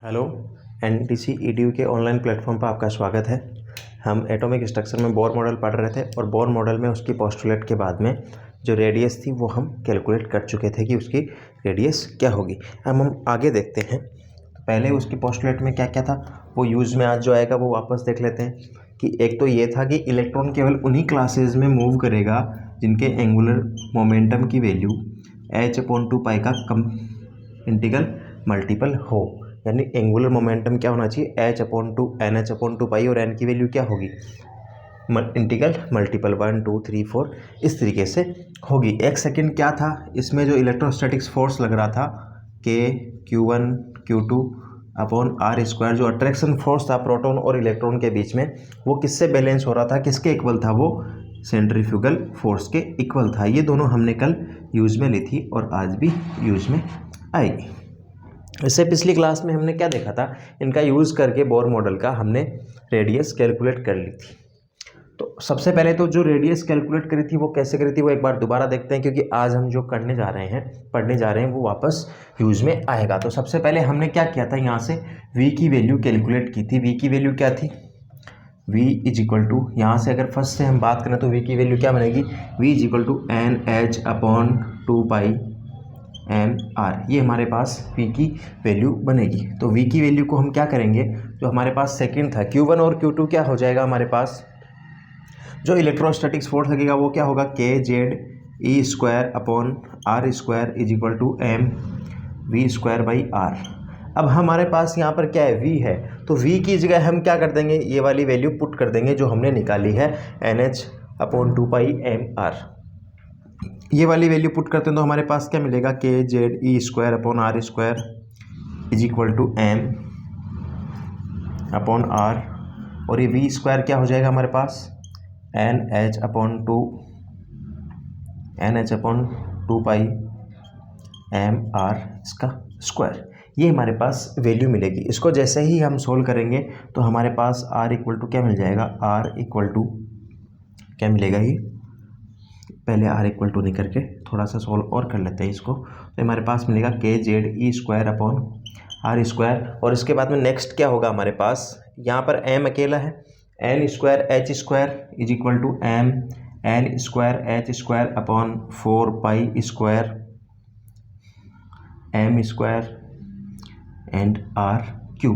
Hello. NTC EDU के online platform पर आपका स्वागत है। हम एटॉमिक स्ट्रक्चर में बोर मॉडल पढ़ रहे थे और बोर मॉडल में उसकी पोस्टुलेट के बाद में जो रेडियस थी वो हम कैलकुलेट कर चुके थे कि उसकी रेडियस क्या होगी। हम आगे देखते हैं। तो पहले उसकी पोस्टुलेट में क्या क्या था वो यूज़ में आज जो आएगा वो वापस देख लेते हैं। कि एक तो ये था कि इलेक्ट्रॉन केवल उन्हीं क्लासेज में मूव करेगा जिनके एंगुलर मोमेंटम की वैल्यू h/2 का कम इंटीग्रल मल्टीपल हो। यानी एंगुलर मोमेंटम क्या होना चाहिए, h/2 NH/2 और n की वैल्यू क्या होगी, इंटीग्रल मल्टीपल 1 2 3 4 इस तरीके से होगी। एक सेकंड क्या था इसमें जो इलेक्ट्रोस्टैटिक्स फोर्स लग रहा था K Q1 Q2 upon R square, जो अट्रैक्शन फोर्स था प्रोटॉन और इलेक्ट्रॉन के बीच में, वो किससे बैलेंस हो रहा था, किसके इक्वल था, वो सेंट्रीफ्यूगल फोर्स के इक्वल था। ये दोनों हमने कल यूज़ में ली थी और आज भी यूज़ में आएगी। इससे पिछली क्लास में हमने क्या देखा था, इनका यूज़ करके बोर मॉडल का हमने रेडियस कैलकुलेट कर ली थी। तो सबसे पहले तो जो रेडियस कैलकुलेट करी थी वो कैसे करी थी वो एक बार दोबारा देखते हैं, क्योंकि आज हम जो करने जा रहे हैं, पढ़ने जा रहे हैं, वो वापस यूज़ में आएगा। तो सबसे पहले हमने क्या किया था, यहाँ से v की वैल्यू कैलकुलेट की थी। v की वैल्यू क्या थी, v इज इक्वल टू, यहाँ से अगर फर्स्ट से हम बात करें तो v की वैल्यू क्या बनेगी, v is equal to NH/2 mr। ये हमारे पास v की वैल्यू बनेगी। तो v की वैल्यू को हम क्या करेंगे, जो हमारे पास सेकंड था Q1 और Q2 क्या हो जाएगा, हमारे पास जो इलेक्ट्रोस्टैटिक्स फोर्स लगेगा वो क्या होगा, kZe²/r² is equal to mv²/r। अब हमारे पास यहाँ पर क्या है, v है, तो v की जगह हम क्या कर देंगे, ये वाली वैल्यू पुट कर देंगे जो हमने निकाली है NH/2 mr। ये वाली वैल्यू पुट करते हैं तो हमारे पास क्या मिलेगा, kZe²/r² is equal to m/r, और ये v स्क्वायर क्या हो जाएगा हमारे पास, NH/2 mr इसका स्क्वायर। ये हमारे पास वैल्यू मिलेगी। इसको जैसे ही हम सोल्व करेंगे तो हमारे पास r इक्वल टू क्या मिल जाएगा, r इक्वल टू क्या मिलेगा, ये पहले r इक्वल टू नहीं करके थोड़ा सा सोल्व और कर लेते हैं इसको। तो हमारे पास मिलेगा kZe²/r², और इसके बाद में नेक्स्ट क्या होगा हमारे पास, यहाँ पर m अकेला है, n²h² is equal to m n²h²/4π² m² and r³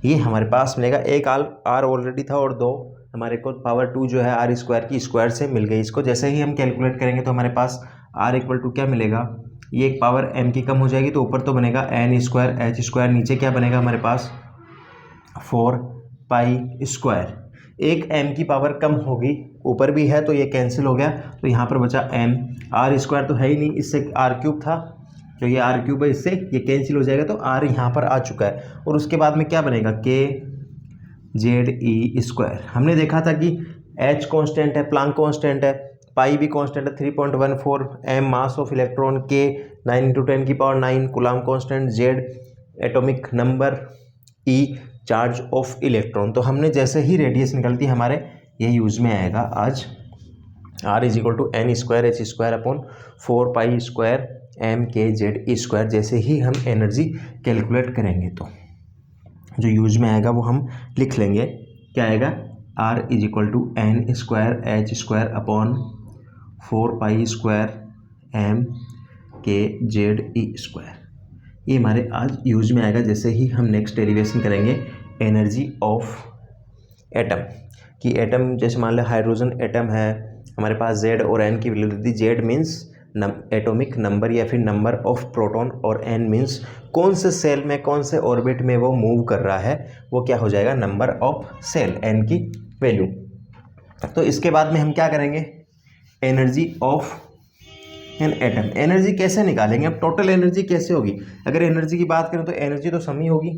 ये हमारे पास मिलेगा। एक r ऑलरेडी था और दो हमारे को पावर 2 जो है r² की स्क्वायर से मिल गई। इसको जैसे ही हम कैलकुलेट करेंगे तो हमारे पास r इक्वल टू क्या मिलेगा, ये एक पावर m की कम हो जाएगी तो ऊपर तो बनेगा n²h², नीचे क्या बनेगा हमारे पास 4π²। एक m की पावर कम होगी, ऊपर भी है तो ये कैंसिल हो गया, तो यहाँ पर बचा m। r² तो है ही नहीं, इससे r³ था, तो ये r³ है, इससे ये कैंसिल हो जाएगा तो r यहाँ पर आ चुका है। और उसके बाद में क्या बनेगा, kZe²। हमने देखा था कि h कांस्टेंट है, प्लांक कांस्टेंट है, पाई भी कांस्टेंट है, 3.14 m mass of electron, k 9 × 10⁹ coulomb constant, z atomic number, e charge of electron. तो हमने जैसे ही रेडियस निकलती है हमारे ये यूज में आएगा आज, r is equal to n²h²/4π² mkZe²। जैसे ही हम एनर्जी कैलकुलेट करेंगे तो जो यूज में आएगा वो हम लिख लेंगे, क्या आएगा, r is equal to n²h²/4π² mkZe²। ये हमारे आज यूज में आएगा जैसे ही हम नेक्स्ट डेरिवेशन करेंगे एनर्जी ऑफ एटम कि एटम, जैसे मान लो हाइड्रोजन एटम है, हमारे पास z और n की वैल्यू दी। z मीन्स एटॉमिक नंबर या फिर नंबर ऑफ प्रोटॉन, और n मीन्स कौन से सेल में, कौन से ऑर्बिट में वो मूव कर रहा है, वो क्या हो जाएगा, नंबर ऑफ सेल, n की वैल्यू। तो इसके बाद में हम क्या करेंगे, energy of an atom. Energy कैसे निकालेंगे, अब टोटल एनर्जी कैसे होगी, अगर एनर्जी की बात करें तो एनर्जी तो सम ही होगी।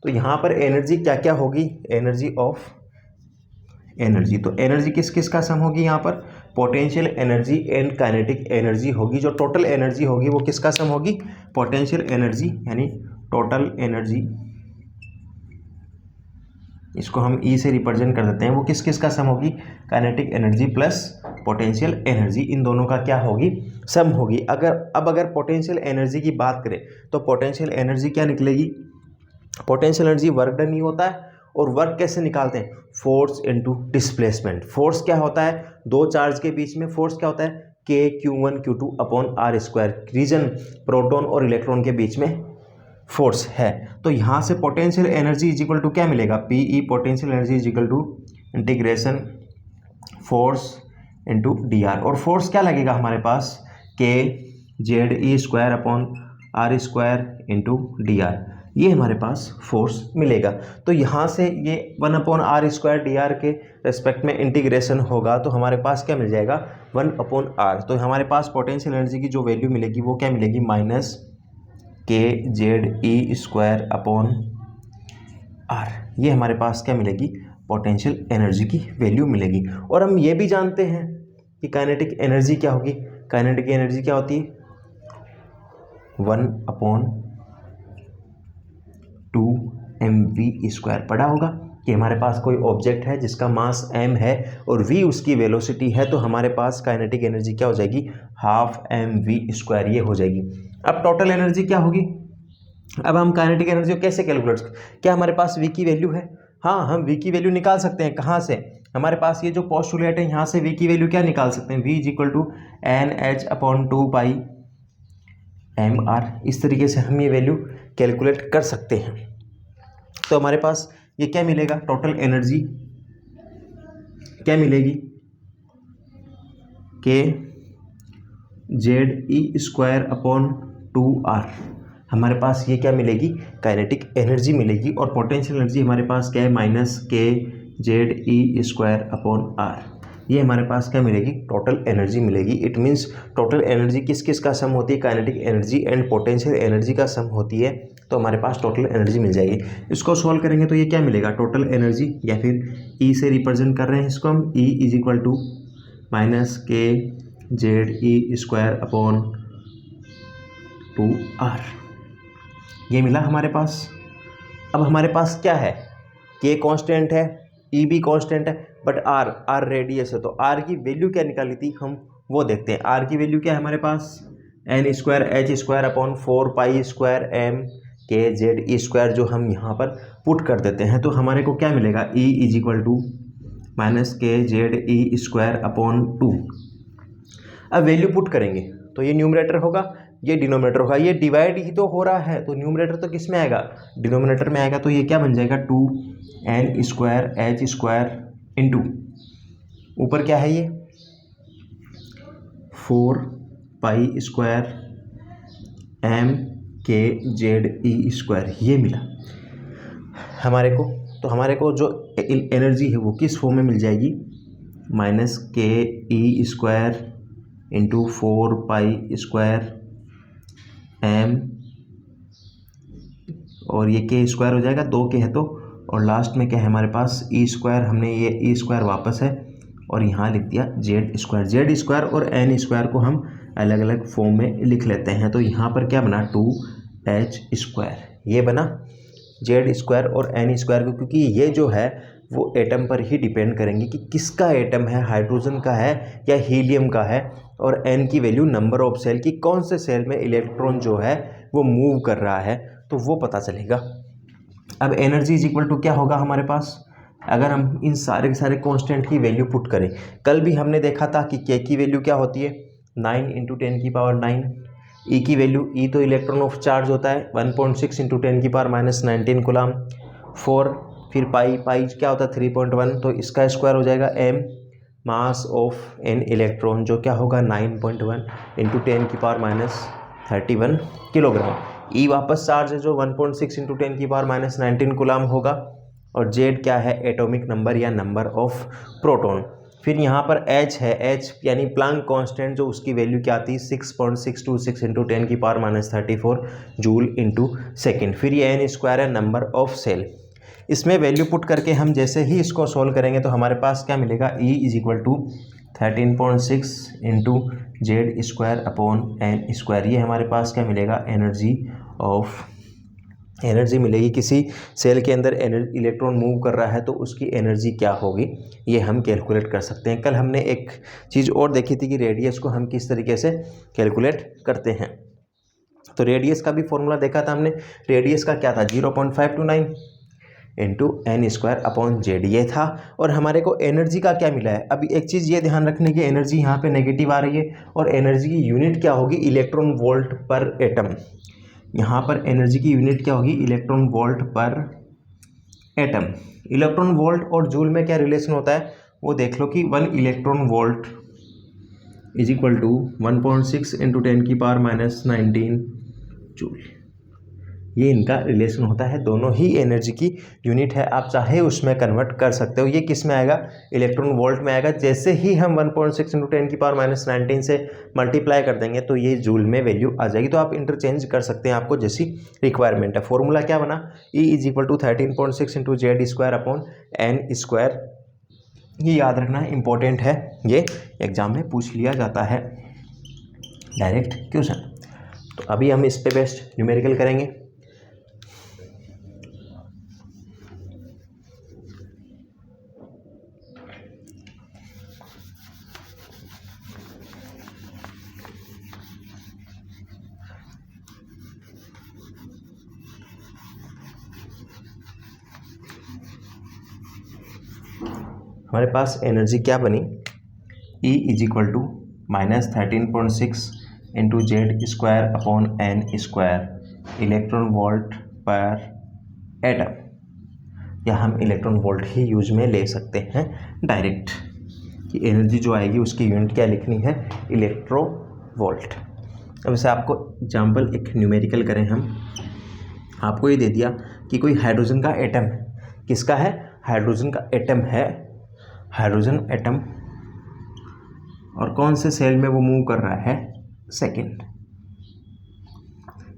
तो यहाँ पर एनर्जी क्या क्या होगी, एनर्जी ऑफ एनर्जी, तो एनर्जी किस किस का सम होगी, यहाँ पर potential energy and kinetic energy होगी। जो टोटल एनर्जी होगी वो किसका सम होगी, पोटेंशियल एनर्जी यानी टोटल एनर्जी, इसको हम ई से रिप्रेजेंट कर देते हैं, वो किस किस का सम होगी, kinetic energy plus potential energy, इन दोनों का क्या होगी, सम होगी। अगर पोटेंशियल एनर्जी की बात करें तो पोटेंशियल एनर्जी क्या निकलेगी, पोटेंशियल एनर्जी वर्क डन ही होता है। और वर्क कैसे निकालते हैं? Force into displacement. फोर्स क्या होता है? दो चार्ज के बीच में फोर्स क्या होता है? K Q1 Q2 upon R square. Reason proton और इलेक्ट्रॉन के बीच में फोर्स है। तो यहाँ से potential energy is equal to क्या मिलेगा? PE potential energy is equal to integration force into D R. और फोर्स क्या लगेगा हमारे पास? K Z E square upon R square into D R. ये हमारे पास फोर्स मिलेगा। तो यहाँ से ये 1 upon R square D R के रेस्पेक्ट में इंटीग्रेशन होगा तो हमारे पास क्या मिल जाएगा? 1 अपॉन आर। तो हमारे पास पोटेंशियल एनर्जी की जो वैल्यू मिलेगी वो क्या मिलेगी? Minus K Z E square upon R. ये हमारे पास क्या मिलेगी? पोटेंशियल एनर्जी की वैल्यू मिलेगी। और हम ये भी जानते हैं कि काइनेटिक एनर्जी क्या होगी। काइनेटिक एनर्जी क्या होती है? 1 अपॉन 2mv स्क्वायर। पढ़ा होगा कि हमारे पास कोई ऑब्जेक्ट है जिसका मास m है और v उसकी वेलोसिटी है, तो हमारे पास काइनेटिक एनर्जी क्या हो जाएगी? हाफ mv स्क्वायर ये हो जाएगी। अब टोटल एनर्जी क्या होगी? अब हम काइनेटिक एनर्जी को कैसे कैलकुलेट? क्या हमारे पास v की वैल्यू है? हाँ, हम v की वैल्यू निकाल सकते हैं। कहाँ से? हमारे पास ये जो पोस्टुलेट है यहाँ से v की वैल्यू क्या निकाल सकते हैं? v is equal to NH upon 2 pi mr। इस तरीके से हम ये वैल्यू कैलकुलेट कर सकते हैं। तो हमारे पास ये क्या मिलेगा? टोटल एनर्जी क्या मिलेगी? के Z E square upon 2r। हमारे पास ये क्या मिलेगी? काइनेटिक एनर्जी मिलेगी। और पोटेंशियल एनर्जी हमारे पास क्या है? Minus K Z E square upon R. ये हमारे पास क्या मिलेगी? टोटल एनर्जी मिलेगी। इट मीन्स टोटल एनर्जी किस किस का सम होती है? Kinetic energy and potential energy का सम होती है। तो हमारे पास टोटल एनर्जी मिल जाएगी। इसको सॉल्व करेंगे तो ये क्या मिलेगा? टोटल एनर्जी, या फिर ई से रिप्रेजेंट कर रहे हैं इसको हम, E is equal to minus K Z E square upon 2r। ये मिला हमारे पास। अब हमारे पास क्या है? के कांस्टेंट है, ई भी कांस्टेंट है, बट आर रेडियस है। तो आर की वैल्यू क्या निकाली थी हम, वो देखते हैं। आर की वैल्यू क्या है हमारे पास? N square H square upon 4 pi square M K Z E square, जो हम यहाँ पर पुट कर देते हैं तो हमारे को क्या मिलेगा? E is equal to minus K Z E square upon 2। अब वैल्यू पुट करेंगे तो ये न्यूमरेटर होगा, ये डिनोमिनेटर होगा। ये डिवाइड ही तो हो रहा है तो न्यूमरेटर तो किस में आएगा? डिनोमिनेटर में आएगा। तो ये क्या बन जाएगा? 2n square H square into ऊपर क्या है? ये 4 pi square M K Z E square. ये मिला हमारे को। तो हमारे को जो एनर्जी है वो किस फॉर्म में मिल जाएगी? Minus K E square into 4 pi square M, और ये के स्क्वायर हो जाएगा, 2 के है तो, और लास्ट में क्या है हमारे पास? E square. हमने ये ई स्क्वायर वापस है और यहाँ लिख दिया जेड स्क्वायर। जेड स्क्वायर और एन स्क्वायर को हम अलग अलग फॉर्म में लिख लेते हैं। तो यहाँ पर क्या बना? 2h square. ये बना जेड स्क्वायर और एन स्क्वायर को, क्योंकि ये जो है वो एटम पर ही डिपेंड करेंगे कि किसका एटम है, हाइड्रोजन का है या हीलियम का है। और एन की वैल्यू नंबर ऑफ सेल की, कौन से सेल में इलेक्ट्रॉन जो है वो मूव कर रहा है, तो वो पता चलेगा। अब एनर्जी इज इक्वल टू क्या होगा हमारे पास? अगर हम इन सारे के सारे कांस्टेंट की वैल्यू पुट करें, कल भी हमने देखा था कि के की वैल्यू क्या होती है? 9 × 10⁻⁹। ई की वैल्यू, ई तो इलेक्ट्रॉन ऑफ चार्ज होता है, 1.6 × 10⁻⁻19 कूलम। 4 फिर पाई क्या होता है? 3.1। तो इसका स्क्वायर हो जाएगा m, mass of an electron जो क्या होगा? 9.1 × 10⁻31 किलोग्राम। ई वापस चार्ज है जो 1.6 × 10⁻19 कूलम होगा। और जेड क्या है? एटॉमिक नंबर या नंबर ऑफ प्रोटॉन। फिर यहाँ पर एच है, एच यानी प्लांक कांस्टेंट, जो उसकी वैल्यू क्या आती है? 6.626 × 10⁻34 जूल इंटू सेकेंड। फिर ये एन स्क्वायर है, नंबर ऑफ सेल। इसमें वैल्यू पुट करके हम जैसे ही इसको सॉल्व करेंगे तो हमारे पास क्या मिलेगा? E is equal to 13.6 into Z square upon N square. ये हमारे पास क्या मिलेगा? एनर्जी मिलेगी। किसी सेल के अंदर इलेक्ट्रॉन मूव कर रहा है तो उसकी एनर्जी क्या होगी, ये हम कैलकुलेट कर सकते हैं। कल हमने एक चीज़ और देखी थी कि रेडियस को हम किस तरीके से कैलकुलेट करते हैं। तो रेडियस का भी फॉर्मूला देखा था हमने, रेडियस का क्या था 0.529 into N square upon Z ये था। और हमारे को एनर्जी का क्या मिला है, अभी एक चीज़ ये ध्यान रखने की, एनर्जी यहाँ पे नेगेटिव आ रही है और एनर्जी की यूनिट क्या होगी इलेक्ट्रॉन वोल्ट पर एटम। यहाँ पर एनर्जी की यूनिट क्या होगी electron volt per atom. Electron volt और जूल में क्या रिलेशन होता है वो देख लो कि 1 electron volt is equal to 1.6 into 10⁻⁻19 joule. ये इनका रिलेशन होता है, दोनों ही एनर्जी की यूनिट है, आप चाहे उसमें कन्वर्ट कर सकते हो। ये किस में आएगा इलेक्ट्रॉन वोल्ट में आएगा। जैसे ही हम 1.6 इंटू 10⁻⁻19 से मल्टीप्लाई कर देंगे तो ये जूल में वैल्यू आ जाएगी। तो आप इंटरचेंज कर सकते हैं, आपको जैसी रिक्वायरमेंट है। फॉर्मूला क्या बना E is equal to 13.6 into Z square upon N square. ये याद रखना इंपॉर्टेंट है, ये एग्जाम में पूछ लिया जाता है डायरेक्ट क्वेश्चन। तो अभी हम इस पे बेस्ट न्यूमेरिकल करेंगे। हमारे पास एनर्जी क्या बनी E is equal to -13.6 into Z square upon N square electron volt per atom, या हम इलेक्ट्रॉन वोल्ट ही यूज में ले सकते हैं डायरेक्ट कि एनर्जी जो आएगी उसकी यूनिट क्या लिखनी है इलेक्ट्रो वोल्ट। अब इसे आपको एग्जाम्पल एक न्यूमेरिकल करें हम, आपको ये दे दिया कि कोई हाइड्रोजन का एटम है, किसका है हाइड्रोजन का एटम है, हाइड्रोजन एटम, और कौन से सेल में वो मूव कर रहा है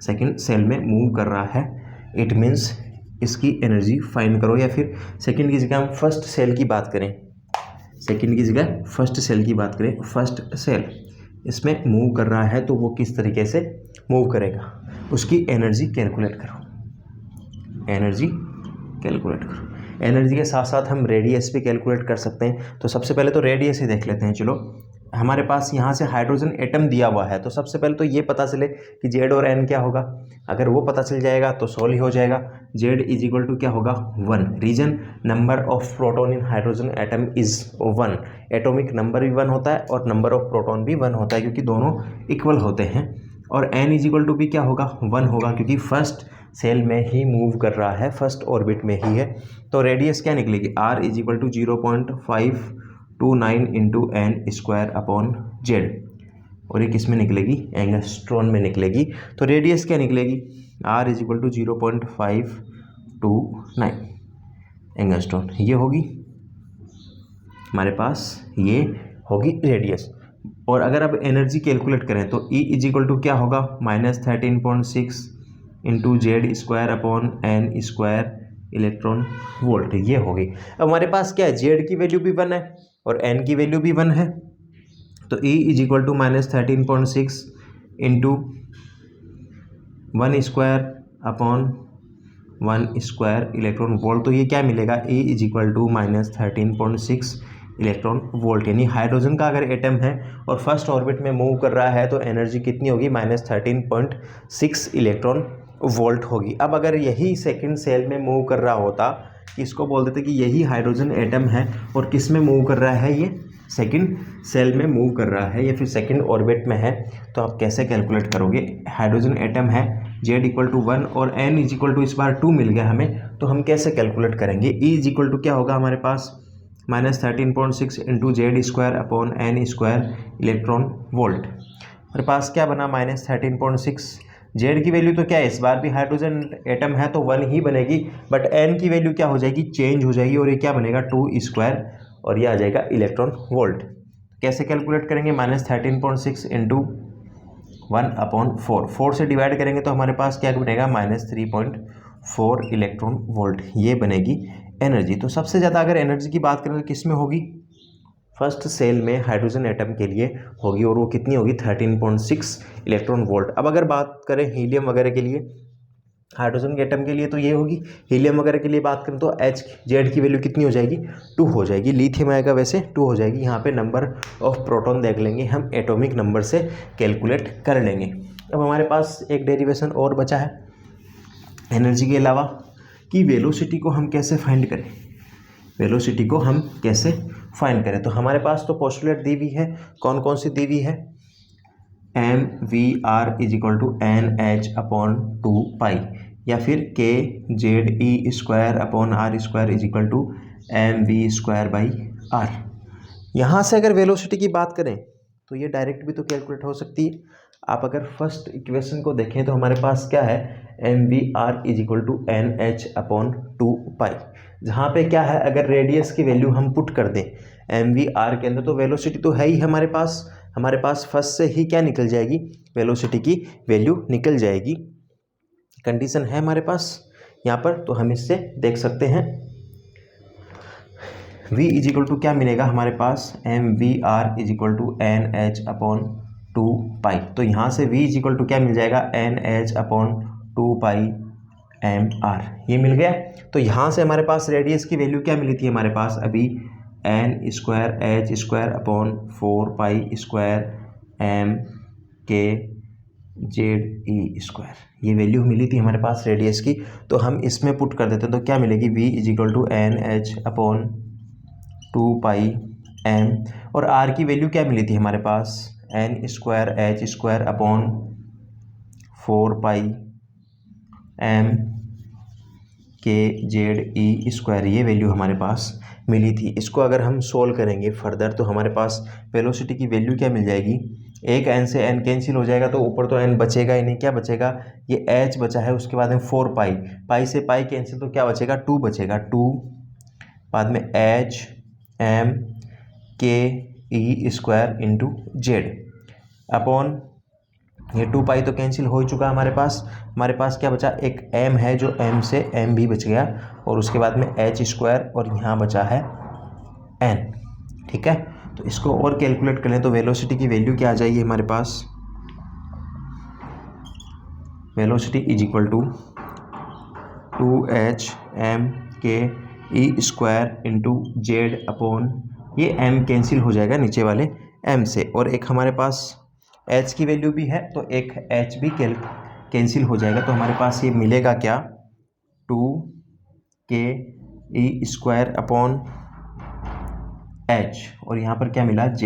सेकंड सेल में मूव कर रहा है। इट मीन्स इसकी एनर्जी फाइंड करो, या फिर सेकंड की जगह हम फर्स्ट सेल की बात करें, सेकंड की जगह फर्स्ट सेल की बात करें, फर्स्ट सेल इसमें मूव कर रहा है तो वो किस तरीके से मूव करेगा उसकी एनर्जी कैलकुलेट करो, एनर्जी कैलकुलेट करो। एनर्जी के साथ साथ हम रेडियस भी कैलकुलेट कर सकते हैं। तो सबसे पहले तो रेडियस ही देख लेते हैं। चलो हमारे पास यहाँ से हाइड्रोजन एटम दिया हुआ है, तो सबसे पहले तो ये पता चले कि जेड और एन क्या होगा। अगर वो पता चल जाएगा तो सॉल्व ही हो जाएगा। जेड इज इक्वल टू क्या होगा 1, reason number of proton in hydrogen atom is 1, atomic number भी 1 होता है और नंबर ऑफ प्रोटॉन भी 1 होता है क्योंकि दोनों इक्वल होते हैं। और एन इज इक्वल टू भी क्या होगा 1 होगा क्योंकि फर्स्ट सेल में ही मूव कर रहा है, फर्स्ट ऑर्बिट में ही है। तो रेडियस क्या निकलेगी R is equal to 0.529 into N square upon Z, और ये किस में निकलेगी एंगस्ट्रॉन में निकलेगी। तो रेडियस क्या निकलेगी R is equal to 0.529 angstrom, ये होगी हमारे पास, ये होगी रेडियस। और अगर अब एनर्जी कैलकुलेट करें तो E इज इक्वल टू क्या होगा -13.6 into Z square upon N square electron volt, ये होगी। अब हमारे पास क्या है जेड की वैल्यू भी 1 है और एन की वैल्यू भी 1 है, तो E is equal to -13.6 into 1 square upon 1 square electron volt, तो ये क्या मिलेगा E is equal to -13.6 electron volt. यानी हाइड्रोजन का अगर एटम है और फर्स्ट ऑर्बिट में मूव कर रहा है तो एनर्जी कितनी होगी -13.6 इलेक्ट्रॉन वोल्ट होगी। अब अगर यही सेकंड सेल में मूव कर रहा होता, इसको बोल देते कि यही हाइड्रोजन एटम है और किस में मूव कर रहा है, ये सेकंड सेल में मूव कर रहा है या फिर सेकंड ऑर्बिट में है, तो आप कैसे कैलकुलेट करोगे। हाइड्रोजन एटम है, जेड इक्वल टू 1 और एन इज इक्वल टू इस बार 2 मिल गया हमें, तो हम कैसे कैलकुलेट करेंगे। ई इज इक्वल टू क्या होगा हमारे पास -13.6 into Z square upon N square electron volt. हमारे पास क्या बना -13.6, जेड की वैल्यू तो क्या है इस बार भी हाइड्रोजन एटम है तो 1 ही बनेगी, बट एन की वैल्यू क्या हो जाएगी चेंज हो जाएगी और ये क्या बनेगा 2 स्क्वायर और ये आ जाएगा इलेक्ट्रॉन वोल्ट। कैसे कैलकुलेट करेंगे -13.6 इंटू 1/4, 4 से डिवाइड करेंगे तो हमारे पास क्या बनेगा -3.4 इलेक्ट्रॉन वोल्ट, ये बनेगी एनर्जी। तो सबसे ज़्यादा अगर एनर्जी की बात करें तो किस में होगी, फर्स्ट सेल में हाइड्रोजन एटम के लिए होगी और वो कितनी होगी 13.6 इलेक्ट्रॉन वोल्ट। अब अगर बात करें हीलियम वगैरह के लिए, हाइड्रोजन के एटम के लिए तो ये होगी, हीलियम वगैरह के लिए बात करें तो एच जेड की वैल्यू कितनी हो जाएगी 2 हो जाएगी, लिथियम आएगा वैसे 2 हो जाएगी। यहाँ पे नंबर ऑफ प्रोटॉन देख लेंगे हम, एटॉमिक नंबर से कैलकुलेट कर लेंगे। अब हमारे पास एक डेरिवेशन और बचा है एनर्जी के अलावा कि वेलोसिटी को हम कैसे फाइंड करें, वेलोसिटी को हम कैसे फाइंड करें। तो हमारे पास तो पोस्टुलेट दी हुई है, कौन कौन सी दी हुई है, M V R is equal to N H upon 2 pi, या फिर K Z E square upon R square is equal to M V square by R. यहाँ से अगर वेलोसिटी की बात करें तो ये डायरेक्ट भी तो कैलकुलेट हो सकती है। आप अगर फर्स्ट इक्वेशन को देखें तो हमारे पास क्या है, M V R is equal to N H upon 2 pi, जहाँ पे क्या है अगर रेडियस की वैल्यू हम पुट कर दें एम वी आर के अंदर तो वेलोसिटी तो है ही हमारे पास फर्स्ट से ही क्या निकल जाएगी, वेलोसिटी की वैल्यू निकल जाएगी। कंडीशन है हमारे पास यहाँ पर, तो हम इससे देख सकते हैं v इज इक्वल टू क्या मिलेगा हमारे पास, M V R is equal to N H upon 2 pi. तो यहाँ से v इज इक्वल टू क्या मिल जाएगा, N H upon 2 pi M R, ये मिल गया। तो यहाँ से हमारे पास रेडियस की वैल्यू क्या मिली थी हमारे पास अभी, N square H square upon 4 pi square M K Z E square, ये वैल्यू मिली थी हमारे पास रेडियस की। तो हम इसमें पुट कर देते हैं तो क्या मिलेगी, v is equal to N H upon 2 pi M, और r की वैल्यू क्या मिली थी हमारे पास, N square H square upon 4 pi M K Z E square, ये वैल्यू हमारे पास मिली थी। इसको अगर हम सोल्व करेंगे फर्दर तो हमारे पास वेलोसिटी की वैल्यू क्या मिल जाएगी, एक एन से एन कैंसिल हो जाएगा तो ऊपर तो एन बचेगा ही नहीं, क्या बचेगा, ये एच बचा है, उसके बाद में 4 पाई, पाई से पाई कैंसिल तो क्या बचेगा, 2 बचेगा, 2 बाद में एच एम के E square into Z upon ये 2 पाई तो कैंसिल हो चुका हमारे पास क्या बचा, एक m है जो m से m भी बच गया, और उसके बाद में h स्क्वायर और यहाँ बचा है n, ठीक है। तो इसको और कैलकुलेट करें तो वेलोसिटी की वैल्यू क्या आ जाएगी हमारे पास, velocity is equal to 2h m K E square into Z upon ये m कैंसिल हो जाएगा नीचे वाले m से, और एक हमारे पास h की वैल्यू भी है तो एक h भी कैंसिल हो जाएगा। तो हमारे पास ये मिलेगा क्या, 2 के ई स्क्वायर अपॉन h, और यहाँ पर क्या मिला, z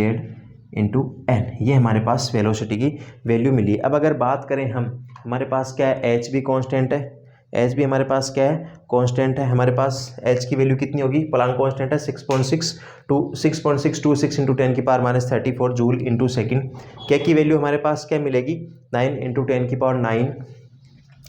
इंटू n, ये हमारे पास वेलोसिटी की वैल्यू मिली। अब अगर बात करें हमारे पास क्या है, h भी कांस्टेंट है, एच भी हमारे पास क्या है, कांस्टेंट है। हमारे पास एच की वैल्यू कितनी होगी, प्लांक कांस्टेंट है 6.626 इंटू 10 की पावर -34 जूल इंटू सेकेंड। के की वैल्यू हमारे पास क्या मिलेगी, 9 इंटू 10 की पावर 9।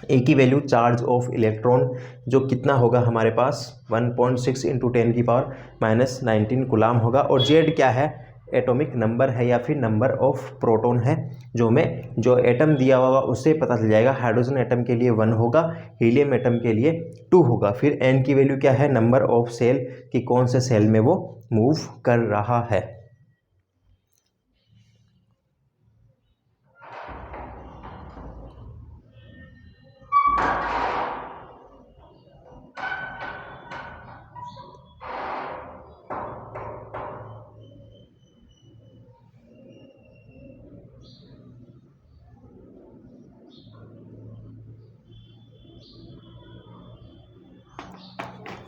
ए की वैल्यू चार्ज ऑफ इलेक्ट्रॉन जो कितना होगा हमारे पास 1.6 इंटू 10 की पावर -19 गुलाम होगा, और जेड क्या है, एटॉमिक नंबर है या फिर नंबर ऑफ प्रोटॉन है, जो एटम दिया होगा उससे पता चल जाएगा। हाइड्रोजन एटम के लिए 1 होगा, हीलियम एटम के लिए 2 होगा। फिर एन की वैल्यू क्या है, नंबर ऑफ सेल कि कौन से सेल में वो मूव कर रहा है।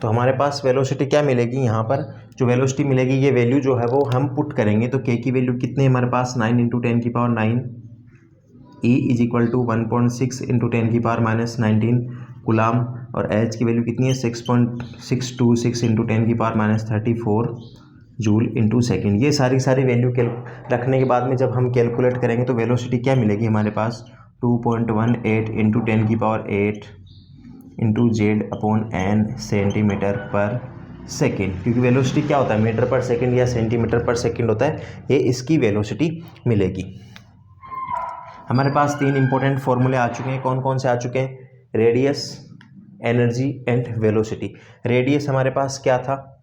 तो हमारे पास वेलोसिटी क्या मिलेगी, यहाँ पर जो वेलोसिटी मिलेगी ये वैल्यू जो है वो हम पुट करेंगे। तो के की वैल्यू कितनी हमारे पास 9 इंटू 10 की power 9, E is equal to 1.6 into 10 की पावर -19 गुलाम, और एच की वैल्यू कितनी है 6.626 इंटू 10 की पावर -34 जूल इंटू सेकेंड। ये सारी वैल्यू रखने के बाद में जब हम कैलकुलेट करेंगे तो वेलोसिटी क्या मिलेगी हमारे पास 2.18 इंटू 10 की power 8 into Z upon N centimetre per second, क्योंकि वेलोसिटी क्या होता है मीटर पर सेकेंड या सेंटीमीटर पर सेकेंड होता है, ये इसकी वेलोसिटी मिलेगी। हमारे पास 3 इंपॉर्टेंट फॉर्मूले आ चुके हैं, कौन कौन से आ चुके हैं, radius, energy and velocity. Radius हमारे पास क्या था,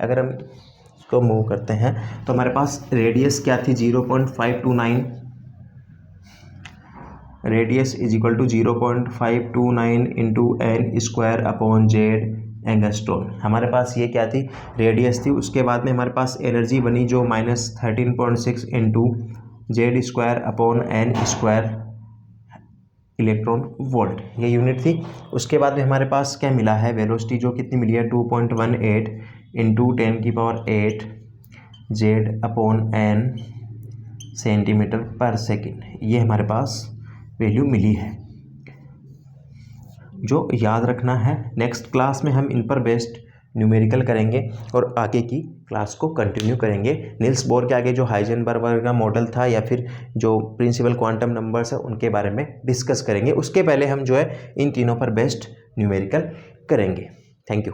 अगर हम इसको मूव करते हैं तो हमारे पास रेडियस क्या थी 0.529, radius is equal to 0.529 into N square upon Z angstrom. हमारे पास ये क्या थी, रेडियस थी। उसके बाद में हमारे पास एनर्जी बनी जो -13.6 into Z square upon N square electron volt, ये यूनिट थी। उसके बाद में हमारे पास क्या मिला है, वेलोसिटी जो कितनी मिली है 2.18 into 10⁸ Z/N centimetre per second, ये हमारे पास वैल्यू मिली है जो याद रखना है। नेक्स्ट क्लास में हम इन पर बेस्ड न्यूमेरिकल करेंगे और आगे की क्लास को कंटिन्यू करेंगे। नील्स बोर के आगे जो हाइजेनबर्ग का मॉडल था या फिर जो प्रिंसिपल क्वांटम नंबर्स है उनके बारे में डिस्कस करेंगे। उसके पहले हम जो है इन तीनों पर बेस्ड न्यूमेरिकल करेंगे। Thank you.